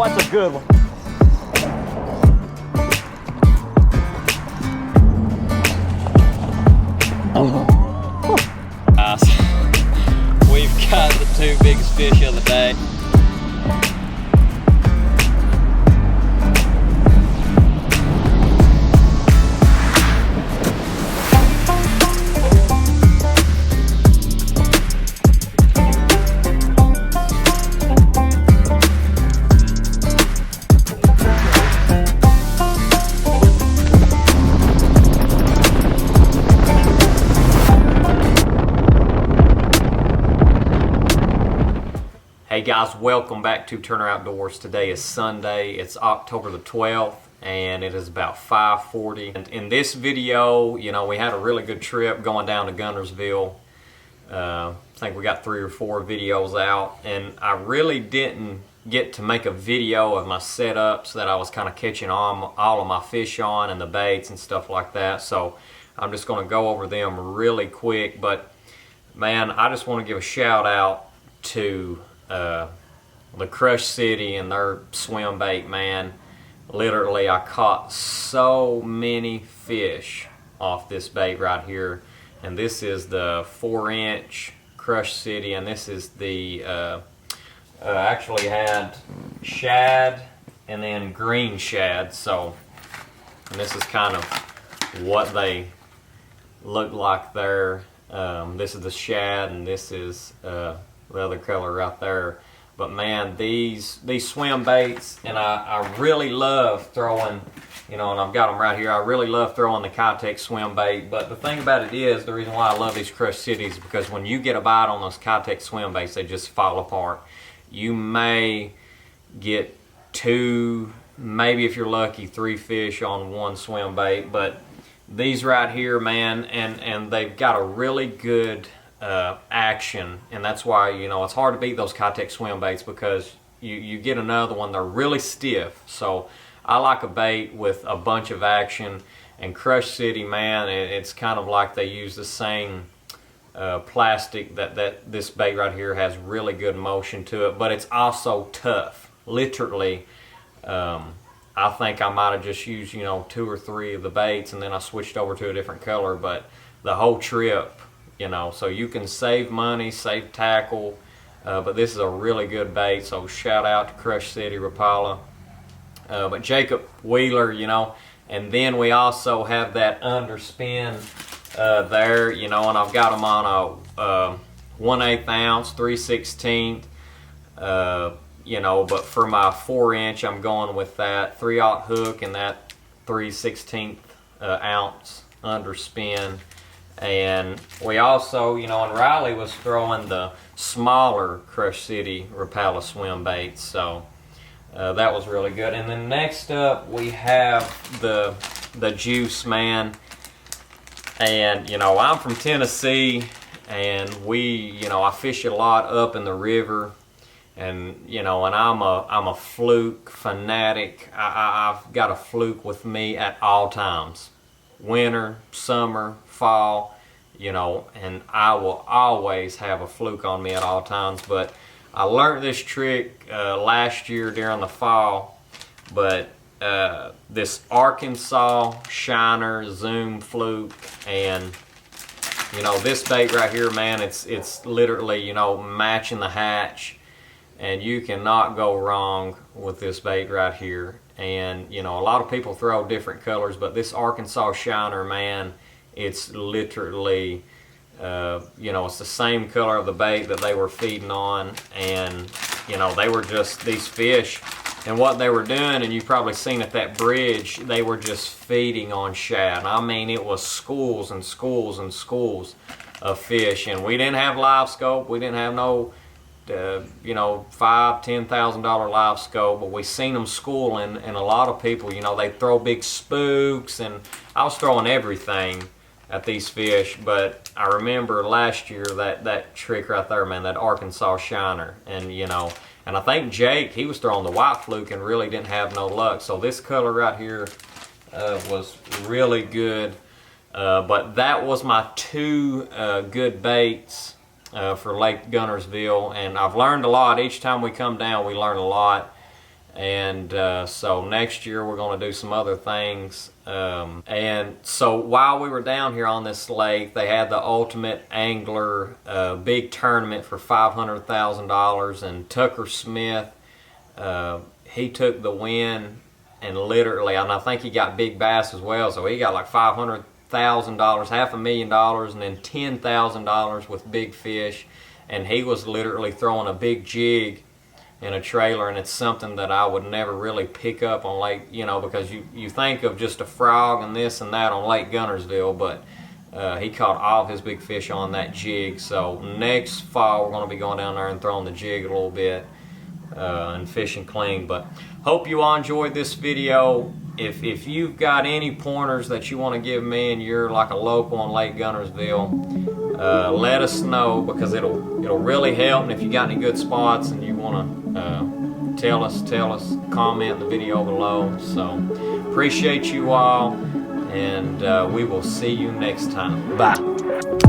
that's a good one. Guys, we've got the two biggest fish of the day. Hey guys, welcome back to Turner Outdoors. Today is Sunday. It's October the 12th and it is about 5:40. And in this video, you know, we had a really good trip going down to Guntersville. I think we got 3 or 4 videos out, and I really didn't get to make a video of my setups that I was kind of catching all of my fish on and the baits and stuff like that. So I'm just going to go over them really quick. But man, I just want to give a shout out to the Crush City and their swim bait, man. Literally, I caught so many fish off this bait right here. And this is the 4-inch Crush City, and this is the actually had shad and then green shad. So, and this is kind of what they look like there. This is the shad, and this is the other color right there. But man, these swim baits, and I really love throwing, you know, and I've got them right here. I really love throwing the Kitech swim bait. But the thing about it is, the reason why I love these Crush Cities is because when you get a bite on those Kitech swim baits, they just fall apart. You may get 2, maybe if you're lucky, 3 fish on one swim bait. But these right here, man, and they've got a really good action, and that's why, you know, it's hard to beat those Kitech swim baits, because you get another one, they're really stiff. So I like a bait with a bunch of action, and Crush City, man, it's kind of like they use the same plastic that this bait right here has really good motion to it, but it's also tough. Literally, I think I might have just used, you know, 2 or 3 of the baits, and then I switched over to a different color. But the whole trip, you know, so you can save money, save tackle, but this is a really good bait. So shout out to Crush City, Rapala. But Jacob Wheeler, you know, and then we also have that underspin there, you know, and I've got them on a 1/8 ounce, 3/16, you know, but for my 4-inch, I'm going with that 3/0 hook and that 3/16 ounce underspin. And we also, you know, and Riley was throwing the smaller Crush City Rapala swim baits, so that was really good. And then next up we have the Juice, man. And you know, I'm from Tennessee, and you know, I fish a lot up in the river, and you know, and I'm a Fluke fanatic. I've got a Fluke with me at all times, winter, summer, fall, you know, and I will always have a Fluke on me at all times. But I learned this trick last year during the fall. But this Arkansas Shiner Zoom Fluke, and you know, this bait right here, man, it's literally, you know, matching the hatch, and you cannot go wrong with this bait right here. And you know, a lot of people throw different colors, but this Arkansas Shiner, man, it's literally, you know, it's the same color of the bait that they were feeding on. And you know, they were just, these fish, and what they were doing, and you've probably seen at that bridge, they were just feeding on shad. I mean, it was schools and schools and schools of fish. And we didn't have live scope, we didn't have no you know, $5,000-$10,000 live scope, but we seen them schooling. And a lot of people, you know, they throw big spooks, and I was throwing everything at these fish. But I remember last year that trick right there, man, that Arkansas Shiner. And you know, and I think Jake, he was throwing the white Fluke and really didn't have no luck. So this color right here was really good. But that was my 2 good baits for Lake Guntersville, and I've learned a lot. Each time we come down, we learn a lot. And so next year we're going to do some other things. And so while we were down here on this lake, they had the Ultimate Angler big tournament for $500,000, and Tucker Smith, he took the win, and literally, and I think he got big bass as well, so he got like $500,000, $500,000, and then $10,000 with big fish. And he was literally throwing a big jig in a trailer, and it's something that I would never really pick up on Lake, you know, because you think of just a frog and this and that on Lake Guntersville, but he caught all of his big fish on that jig. So next fall we're going to be going down there and throwing the jig a little bit and fishing clean. But hope you all enjoyed this video. If you've got any pointers that you want to give me and you're like a local on Lake Guntersville, let us know, because it'll really help. And if you got any good spots and you want to tell us, comment in the video below. So appreciate you all, and we will see you next time. Bye.